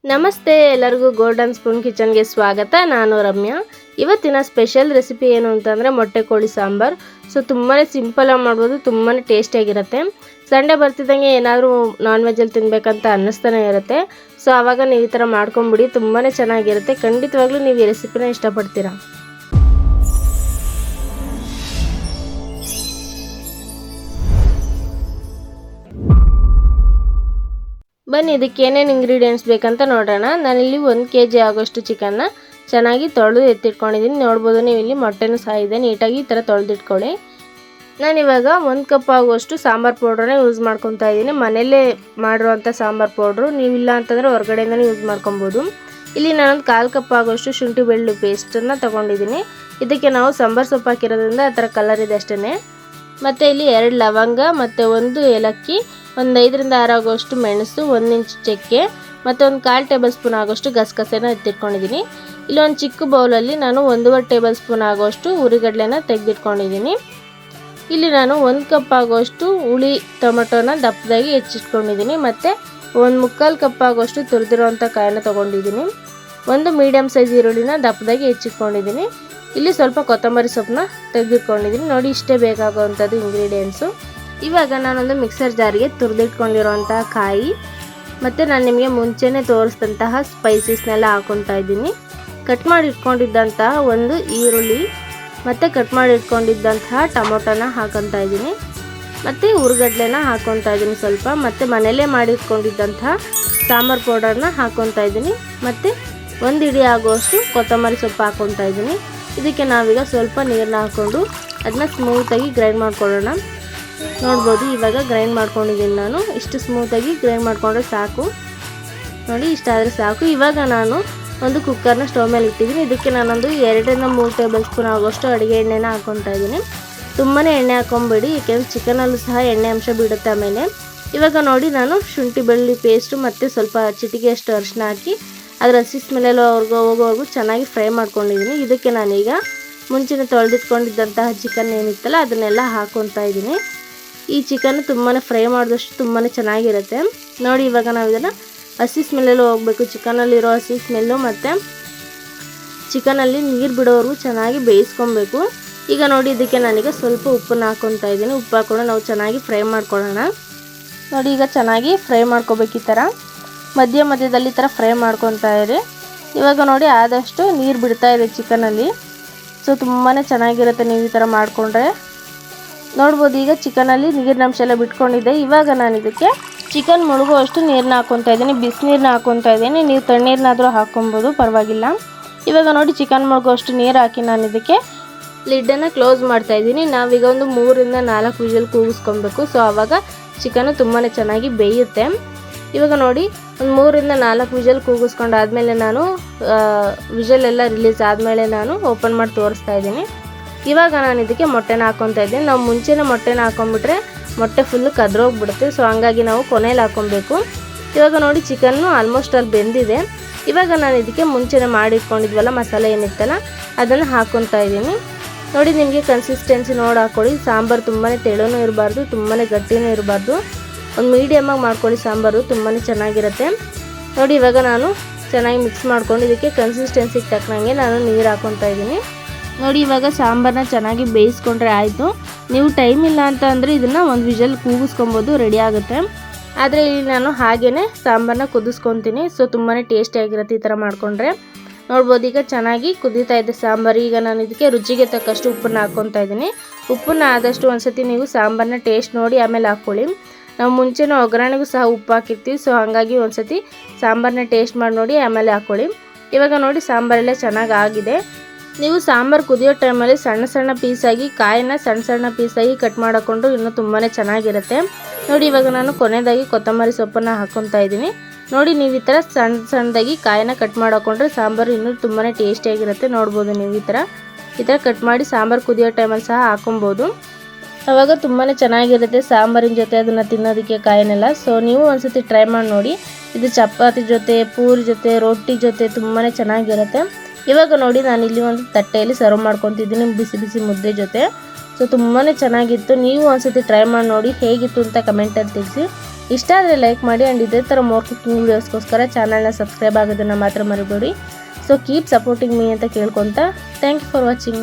ನಮಸ್ತೆ ಎಲ್ಲರಿಗೂ golden spoon ಕಿಚನ್ಗೆ ಸ್ವಾಗತ. ನಾನು ರಮ್ಯಾ. ಇವತ್ತಿನ ಸ್ಪೆಷಲ್ ರೆಸಿಪಿ ಏನು ಅಂತಂದರೆ ಮೊಟ್ಟೆ ಕೋಳಿ ಸಾಂಬಾರು. ಸೊ ತುಂಬಾ ಸಿಂಪಲಾಗಿ ಮಾಡ್ಬೋದು, ತುಂಬಾ ಟೇಸ್ಟಿಯಾಗಿರುತ್ತೆ. ಸಂಡೇ ಬರ್ತಿದ್ದಂಗೆ ಏನಾದರೂ ನಾನ್ ವೆಜ್ಜಲ್ಲಿ ತಿನ್ನಬೇಕಂತ ಅನ್ನಿಸ್ತಾನೆ ಇರುತ್ತೆ. ಸೊ ಆವಾಗ ನೀವು ಈ ಥರ ಮಾಡ್ಕೊಂಬಿಡಿ, ತುಂಬಾ ಚೆನ್ನಾಗಿರುತ್ತೆ. ಖಂಡಿತವಾಗ್ಲೂ ನೀವು ಈ ರೆಸಿಪಿನ ಇಷ್ಟಪಡ್ತೀರಾ. ಬನ್ನಿ ಇದಕ್ಕೆ ಏನೇನು ಇಂಗ್ರೀಡಿಯೆಂಟ್ಸ್ ಬೇಕಂತ ನೋಡೋಣ. ನಾನಿಲ್ಲಿ 1 kg ಆಗೋಷ್ಟು ಚಿಕನ್ನ ಚೆನ್ನಾಗಿ ತೊಳೆದು ಎತ್ತಿಟ್ಕೊಂಡಿದ್ದೀನಿ. ನೋಡ್ಬೋದು ನೀವು ಇಲ್ಲಿ ಮೊಟ್ಟೆನೂ ಸಹ ಇದೆ, ನೀಟಾಗಿ ಈ ಥರ ತೊಳೆದಿಟ್ಕೊಳ್ಳಿ. ನಾನಿವಾಗ 1 ಕಪ್ ಆಗುವಷ್ಟು ಸಾಂಬಾರು ಪೌಡ್ರನ್ನ ಯೂಸ್ ಮಾಡ್ಕೊತಾ ಇದ್ದೀನಿ. ಮನೆಯಲ್ಲೇ ಮಾಡಿರೋವಂಥ ಸಾಂಬಾರು ಪೌಡ್ರು, ನೀವಿಲ್ಲ ಅಂತಂದರೆ ಹೊರಗಡೆಯಿಂದಲೇ ಯೂಸ್ ಮಾಡ್ಕೊಬೋದು. ಇಲ್ಲಿ ನಾನೊಂದು 1/4 ಕಪ್ ಆಗುವಷ್ಟು ಶುಂಠಿ ಬೆಳ್ಳುಳ್ಳಿ ಪೇಸ್ಟನ್ನು ತೊಗೊಂಡಿದ್ದೀನಿ. ಇದಕ್ಕೆ ನಾವು ಸಾಂಬಾರು ಸೊಪ್ಪು ಹಾಕಿರೋದ್ರಿಂದ ಆ ಥರ ಕಲರ್ ಇದೆ ಅಷ್ಟೇ. ಮತ್ತು ಇಲ್ಲಿ 2 ಲವಂಗ ಮತ್ತು 1 ಏಲಕ್ಕಿ, ಒಂದು 5ರಿಂದ 6 ಆಗೋಷ್ಟು ಮೆಣಸು, 1 ಇಂಚ್ ಚಕ್ಕೆ ಮತ್ತು ಒಂದು 1/4 ಟೇಬಲ್ ಸ್ಪೂನ್ ಆಗೋಷ್ಟು ಗಸಗಸೆನ ಎತ್ತಿಟ್ಕೊಂಡಿದ್ದೀನಿ. ಇಲ್ಲಿ ಒಂದು ಚಿಕ್ಕ ಬೌಲಲ್ಲಿ ನಾನು 1.5 ಟೇಬಲ್ ಸ್ಪೂನ್ ಆಗೋಷ್ಟು ಹುರಿಗಡಲೆನ ತೆಗೆದಿಟ್ಕೊಂಡಿದ್ದೀನಿ. ಇಲ್ಲಿ ನಾನು 1 ಕಪ್ ಆಗೋಷ್ಟು ಹುಳಿ ಟೊಮೆಟೊನ ದಪ್ಪದಾಗಿ ಹೆಚ್ಚಿಟ್ಕೊಂಡಿದ್ದೀನಿ. ಮತ್ತು 1/4 ಕಪ್ ಆಗೋಷ್ಟು ತುರಿದಿರೋವಂಥ ಕಾಯಿನ ತೊಗೊಂಡಿದ್ದೀನಿ. 1 ಮೀಡಿಯಮ್ ಸೈಜ್ ಈರುಳ್ಳಿನ ದಪ್ಪದಾಗಿ ಹೆಚ್ಚಿಟ್ಕೊಂಡಿದ್ದೀನಿ. ಇಲ್ಲಿ ಸ್ವಲ್ಪ ಕೊತ್ತಂಬರಿ ಸೊಪ್ಪನ್ನ ತೆಗೆದಿಟ್ಕೊಂಡಿದ್ದೀನಿ. ನೋಡಿ, ಇಷ್ಟೇ ಬೇಕಾಗುವಂಥದ್ದು ಇಂಗ್ರೀಡಿಯೆಂಟ್ಸು. ಇವಾಗ ನಾನೊಂದು ಮಿಕ್ಸರ್ ಜಾರಿಗೆ ತುರಿದಿಟ್ಕೊಂಡಿರೋಂಥ ಕಾಯಿ ಮತ್ತು ನಾನು ನಿಮಗೆ ಮುಂಚೆನೇ ತೋರಿಸಿದಂತಹ ಸ್ಪೈಸಸ್ನೆಲ್ಲ ಹಾಕ್ಕೊತಾ ಇದ್ದೀನಿ. ಕಟ್ ಮಾಡಿ ಇಟ್ಕೊಂಡಿದ್ದಂತಹ 1 ಈರುಳ್ಳಿ ಮತ್ತು ಕಟ್ ಮಾಡಿ ಇಟ್ಕೊಂಡಿದ್ದಂತಹ ಟೊಮೊಟೊನ ಹಾಕ್ಕೊತಾ ಇದ್ದೀನಿ. ಮತ್ತು ಹುರಿಗಡ್ಲೆನ ಹಾಕ್ಕೊತಾ ಇದ್ದೀನಿ ಸ್ವಲ್ಪ. ಮತ್ತು ಮನೆಯಲ್ಲೇ ಮಾಡಿಟ್ಕೊಂಡಿದ್ದಂತಹ ಸಾಂಬಾರು ಪೌಡರ್ನ ಹಾಕ್ಕೊತಾ ಇದ್ದೀನಿ. ಮತ್ತು 1 ಹಿಡಿ ಆಗುವಷ್ಟು ಕೊತ್ತಂಬರಿ ಸೊಪ್ಪು ಹಾಕ್ಕೊತಾ ಇದ್ದೀನಿ. ಇದಕ್ಕೆ ನಾವೀಗ ಸ್ವಲ್ಪ ನೀರನ್ನ ಹಾಕ್ಕೊಂಡು ಅದನ್ನ ಸ್ಮೂತಾಗಿ ಗ್ರೈಂಡ್ ಮಾಡ್ಕೊಳ್ಳೋಣ. ನೋಡ್ಬೋದು, ಇವಾಗ ಗ್ರೈಂಡ್ ಮಾಡ್ಕೊಂಡಿದ್ದೀನಿ ನಾನು. ಇಷ್ಟು ಸ್ಮೂತಾಗಿ ಗ್ರೈಂಡ್ ಮಾಡಿಕೊಂಡ್ರೆ ಸಾಕು. ನೋಡಿ, ಇಷ್ಟಾದರೆ ಸಾಕು. ಇವಾಗ ನಾನು ಒಂದು ಕುಕ್ಕರ್ನ ಸ್ಟವ್ ಮೇಲೆ ಇಟ್ಟಿದ್ದೀನಿ. ಇದಕ್ಕೆ ನಾನೊಂದು 2ರಿಂದ 3 ಟೇಬಲ್ ಸ್ಪೂನ್ ಆಗೋಷ್ಟು ಅಡುಗೆ ಎಣ್ಣೆನ ಹಾಕ್ಕೊತಾ ಇದ್ದೀನಿ. ತುಂಬಾ ಎಣ್ಣೆ ಹಾಕ್ಕೊಂಬೇಡಿ, ಏಕೆಂದರೆ ಚಿಕನಲ್ಲೂ ಸಹ ಎಣ್ಣೆ ಅಂಶ ಬಿಡುತ್ತೆ ಆಮೇಲೆ. ಇವಾಗ ನೋಡಿ, ನಾನು ಶುಂಠಿ ಬೆಳ್ಳುಳ್ಳಿ ಪೇಸ್ಟು ಮತ್ತು ಸ್ವಲ್ಪ ಚಿಟಿಕೆಯಷ್ಟು ಅರಿಶಿನ ಹಾಕಿ ಅದರ ಹಸಿ ಸ್ಮೆಲ್ಲೆಲ್ಲ ಹೋಗೋವರೆಗೂ ಚೆನ್ನಾಗಿ ಫ್ರೈ ಮಾಡ್ಕೊಂಡಿದ್ದೀನಿ. ಇದಕ್ಕೆ ನಾನೀಗ ಮುಂಚೆನೇ ತೊಳೆದಿಟ್ಕೊಂಡಿದ್ದಂತಹ ಚಿಕನ್ ಏನಿತ್ತಲ್ಲ ಅದನ್ನೆಲ್ಲ ಹಾಕ್ಕೊತಾ ಇದ್ದೀನಿ. ಈ ಚಿಕನ್ ತುಂಬಾ ಫ್ರೈ ಮಾಡಿದಷ್ಟು ತುಂಬಾ ಚೆನ್ನಾಗಿರುತ್ತೆ. ನೋಡಿ, ಇವಾಗ ನಾವು ಇದನ್ನು ಹಸಿ ಸ್ಮೆಲ್ಲೆಲ್ಲ ಹೋಗಬೇಕು. ಚಿಕನಲ್ಲಿರೋ ಹಸಿ ಸ್ಮೆಲ್ಲು ಮತ್ತು ಚಿಕನಲ್ಲಿ ನೀರು ಬಿಡೋವರೆಗೂ ಚೆನ್ನಾಗಿ ಬೇಯಿಸ್ಕೊಬೇಕು. ಈಗ ನೋಡಿ, ಇದಕ್ಕೆ ನಾನೀಗ ಸ್ವಲ್ಪ ಉಪ್ಪನ್ನು ಹಾಕ್ಕೊತಾ ಇದ್ದೀನಿ. ಉಪ್ಪು ಹಾಕ್ಕೊಂಡು ನಾವು ಚೆನ್ನಾಗಿ ಫ್ರೈ ಮಾಡ್ಕೊಳ್ಳೋಣ. ನೋಡಿ, ಈಗ ಚೆನ್ನಾಗಿ ಫ್ರೈ ಮಾಡ್ಕೋಬೇಕು. ಈ ಥರ ಮಧ್ಯದಲ್ಲಿ ಈ ಥರ ಫ್ರೈ ಮಾಡ್ಕೊತಾ ಇರಿ. ಇವಾಗ ನೋಡಿ, ಆದಷ್ಟು ನೀರು ಬಿಡ್ತಾ ಇದೆ ಚಿಕನಲ್ಲಿ. ಸೊ ತುಂಬಾ ಚೆನ್ನಾಗಿರುತ್ತೆ ನೀವು ಈ ಥರ ಮಾಡಿಕೊಂಡ್ರೆ. ನೋಡ್ಬೋದು, ಈಗ ಚಿಕನಲ್ಲಿ ನೀರಿನ ಅಂಶ ಎಲ್ಲ ಬಿಟ್ಕೊಂಡಿದ್ದೆ. ಇವಾಗ ನಾನು ಇದಕ್ಕೆ ಚಿಕನ್ ಮುಳುಗುವಷ್ಟು ನೀರನ್ನ ಹಾಕ್ಕೊತಾ ಇದ್ದೀನಿ. ಬಿಸಿನೀರನ್ನ ಹಾಕ್ಕೊತಾ ಇದ್ದೀನಿ. ನೀವು ತಣ್ಣೀರನ್ನಾದರೂ ಹಾಕ್ಕೊಬೋದು, ಪರವಾಗಿಲ್ಲ. ಇವಾಗ ನೋಡಿ, ಚಿಕನ್ ಮುಳುಗುವಷ್ಟು ನೀರು ಹಾಕಿ ನಾನು ಇದಕ್ಕೆ ಲಿಡ್ಡನ್ನು ಕ್ಲೋಸ್ ಮಾಡ್ತಾ ಇದ್ದೀನಿ. ನಾವೀಗ ಒಂದು 3ರಿಂದ 4 ವಿಷಲ್ ಕೂಗಿಸ್ಕೊಬೇಕು. ಸೊ ಆವಾಗ ಚಿಕನ್ನು ತುಂಬಾ ಚೆನ್ನಾಗಿ ಬೇಯುತ್ತೆ. ಇವಾಗ ನೋಡಿ, ಒಂದು 3ರಿಂದ 4 ವಿಷಲ್ ಕೂಗಿಸ್ಕೊಂಡಾದ್ಮೇಲೆ ನಾನು ವಿಷಲೆಲ್ಲ ರಿಲೀಸ್ ಆದಮೇಲೆ ನಾನು ಓಪನ್ ಮಾಡಿ ತೋರಿಸ್ತಾ ಇದ್ದೀನಿ. ಇವಾಗ ನಾನು ಇದಕ್ಕೆ ಮೊಟ್ಟೆನ ಹಾಕ್ಕೊತಾ ಇದ್ದೀನಿ. ನಾವು ಮುಂಚೆನೇ ಮೊಟ್ಟೆನ ಹಾಕ್ಕೊಂಬಿಟ್ರೆ ಮೊಟ್ಟೆ ಫುಲ್ಲು ಕದ್ರೋಗ್ಬಿಡುತ್ತೆ. ಸೊ ಹಂಗಾಗಿ ನಾವು ಕೊನೆಯಲ್ಲಿ ಹಾಕ್ಕೊಬೇಕು. ಇವಾಗ ನೋಡಿ, ಚಿಕನ್ನು ಆಲ್ಮೋಸ್ಟ್ ಅಲ್ಲಿ ಬೆಂದಿದೆ. ಇವಾಗ ನಾನು ಇದಕ್ಕೆ ಮುಂಚೆನೇ ಮಾಡಿಟ್ಕೊಂಡಿದ್ವಲ್ಲ ಮಸಾಲೆ ಏನಿತ್ತಲ್ಲ ಅದನ್ನು ಹಾಕ್ಕೊತಾ ಇದ್ದೀನಿ. ನೋಡಿ, ನಿಮಗೆ ಕನ್ಸಿಸ್ಟೆನ್ಸಿ ನೋಡಿ ಹಾಕ್ಕೊಳ್ಳಿ. ಸಾಂಬಾರು ತುಂಬಾ ತೆಳುನೂ ಇರಬಾರ್ದು, ತುಂಬಾ ಗಟ್ಟಿನೂ ಇರಬಾರ್ದು. ಒಂದು ಮೀಡಿಯಮಾಗಿ ಮಾಡ್ಕೊಳ್ಳಿ, ಸಾಂಬಾರು ತುಂಬಾ ಚೆನ್ನಾಗಿರುತ್ತೆ. ನೋಡಿ, ಇವಾಗ ನಾನು ಚೆನ್ನಾಗಿ ಮಿಕ್ಸ್ ಮಾಡ್ಕೊಂಡು ಇದಕ್ಕೆ ಕನ್ಸಿಸ್ಟೆನ್ಸಿಗೆ ತಕ್ಕನಂಗೆ ನಾನು ನೀರು ಹಾಕ್ಕೊತಾ ಇದ್ದೀನಿ. ನೋಡಿ, ಇವಾಗ ಸಾಂಬಾರನ್ನ ಚೆನ್ನಾಗಿ ಬೇಯಿಸ್ಕೊಂಡ್ರೆ ಆಯಿತು. ನೀವು ಟೈಮ್ ಇಲ್ಲ ಅಂತ ಅಂದರೆ ಇದನ್ನು 1 ವಿಷಲ್ ಕೂಗಿಸ್ಕೊಬೋದು, ರೆಡಿ ಆಗುತ್ತೆ. ಆದರೆ ಇಲ್ಲಿ ನಾನು ಹಾಗೇ ಸಾಂಬಾರನ್ನ ಕುದಿಸ್ಕೊತೀನಿ. ಸೊ ತುಂಬಾ ಟೇಸ್ಟಿಯಾಗಿರುತ್ತೆ ಈ ಥರ ಮಾಡಿಕೊಂಡ್ರೆ. ನೋಡ್ಬೋದು, ಈಗ ಚೆನ್ನಾಗಿ ಕುದೀತಾ ಇದೆ ಸಾಂಬಾರು. ಈಗ ನಾನು ಇದಕ್ಕೆ ರುಚಿಗೆ ತಕ್ಕಷ್ಟು ಉಪ್ಪನ್ನು ಹಾಕ್ಕೊತಾ ಇದ್ದೀನಿ. ಉಪ್ಪನ್ನು ಆದಷ್ಟು ಒಂದ್ಸತಿ ನೀವು ಸಾಂಬಾರನ್ನ ಟೇಸ್ಟ್ ನೋಡಿ ಆಮೇಲೆ ಹಾಕ್ಕೊಳ್ಳಿ. ನಾವು ಮುಂಚೆನೂ ಒಗ್ಗರಣೆಗೂ ಸಹ ಉಪ್ಪು ಹಾಕಿರ್ತೀವಿ. ಸೊ ಹಾಗಾಗಿ ಒಂದ್ಸತಿ ಸಾಂಬಾರನ್ನ ಟೇಸ್ಟ್ ಮಾಡಿ ನೋಡಿ ಆಮೇಲೆ ಹಾಕ್ಕೊಳ್ಳಿ. ಇವಾಗ ನೋಡಿ, ಸಾಂಬಾರೆಲ್ಲ ಚೆನ್ನಾಗಿ ಆಗಿದೆ. ನೀವು ಸಾಂಬಾರು ಕುದಿಯೋ ಟೈಮಲ್ಲಿ ಸಣ್ಣ ಪೀಸಾಗಿ ಕಾಯಿನ ಸಣ್ಣ ಪೀಸಾಗಿ ಕಟ್ ಮಾಡಿಕೊಂಡ್ರು ಇನ್ನೂ ತುಂಬಾ ಚೆನ್ನಾಗಿರುತ್ತೆ. ನೋಡಿ, ಇವಾಗ ನಾನು ಕೊನೆಯದಾಗಿ ಕೊತ್ತಂಬರಿ ಸೊಪ್ಪನ್ನು ಹಾಕ್ಕೊತಾ ಇದ್ದೀನಿ. ನೋಡಿ, ನೀವು ಈ ಥರ ಸಣ್ಣದಾಗಿ ಕಾಯಿನ ಕಟ್ ಮಾಡಿಕೊಂಡ್ರೆ ಸಾಂಬಾರು ಇನ್ನೂ ತುಂಬಾ ಟೇಸ್ಟಿಯಾಗಿರುತ್ತೆ. ನೋಡ್ಬೋದು, ನೀವು ಈ ಥರ ಕಟ್ ಮಾಡಿ ಸಾಂಬಾರು ಕುದಿಯೋ ಟೈಮಲ್ಲಿ ಸಹ ಹಾಕೊಬೋದು. ಆವಾಗ ತುಂಬಾ ಚೆನ್ನಾಗಿರುತ್ತೆ ಸಾಂಬಾರಿನ ಜೊತೆ ಅದನ್ನು ತಿನ್ನೋದಕ್ಕೆ ಕಾಯಿನೆಲ್ಲ. ಸೊ ನೀವು ಒಂದ್ಸತಿ ಟ್ರೈ ಮಾಡಿ ನೋಡಿ. ಇದು ಚಪಾತಿ ಜೊತೆ, ಪೂರಿ ಜೊತೆ, ರೊಟ್ಟಿ ಜೊತೆ ತುಂಬಾ ಚೆನ್ನಾಗಿರುತ್ತೆ. ಇವಾಗ ನೋಡಿ, ನಾನು ಇಲ್ಲಿ ಒಂದು ತಟ್ಟೆಯಲ್ಲಿ ಸರ್ವ್ ಮಾಡ್ಕೊತಿದ್ದೀನಿ ಬಿಸಿ ಬಿಸಿ ಮುದ್ದೆ ಜೊತೆ. ಸೊ ತುಂಬಾ ಚೆನ್ನಾಗಿತ್ತು. ನೀವು ಒಂದ್ಸತಿ ಟ್ರೈ ಮಾಡಿ ನೋಡಿ ಹೇಗಿತ್ತು ಅಂತ ಕಮೆಂಟಲ್ಲಿ ತಿಳಿಸಿ. ಇಷ್ಟ ಆದರೆ ಲೈಕ್ ಮಾಡಿ ಆ್ಯಂಡ್ ಇದೇ ಥರ ಮೋರ್ ಕುಕಿಂಗ್ ವೀಡಿಯೋಸ್ಗೋಸ್ಕರ ಚಾನಲ್ನ ಸಬ್ಸ್ಕ್ರೈಬ್ ಆಗೋದನ್ನು ಮಾತ್ರ ಮರಿಬೇಡಿ. ಸೊ ಕೀಪ್ ಸಪೋರ್ಟಿಂಗ್ ಮೀ ಅಂತ ಕೇಳ್ಕೊತಾ ಥ್ಯಾಂಕ್ ಯು ಫಾರ್ ವಾಚಿಂಗ್.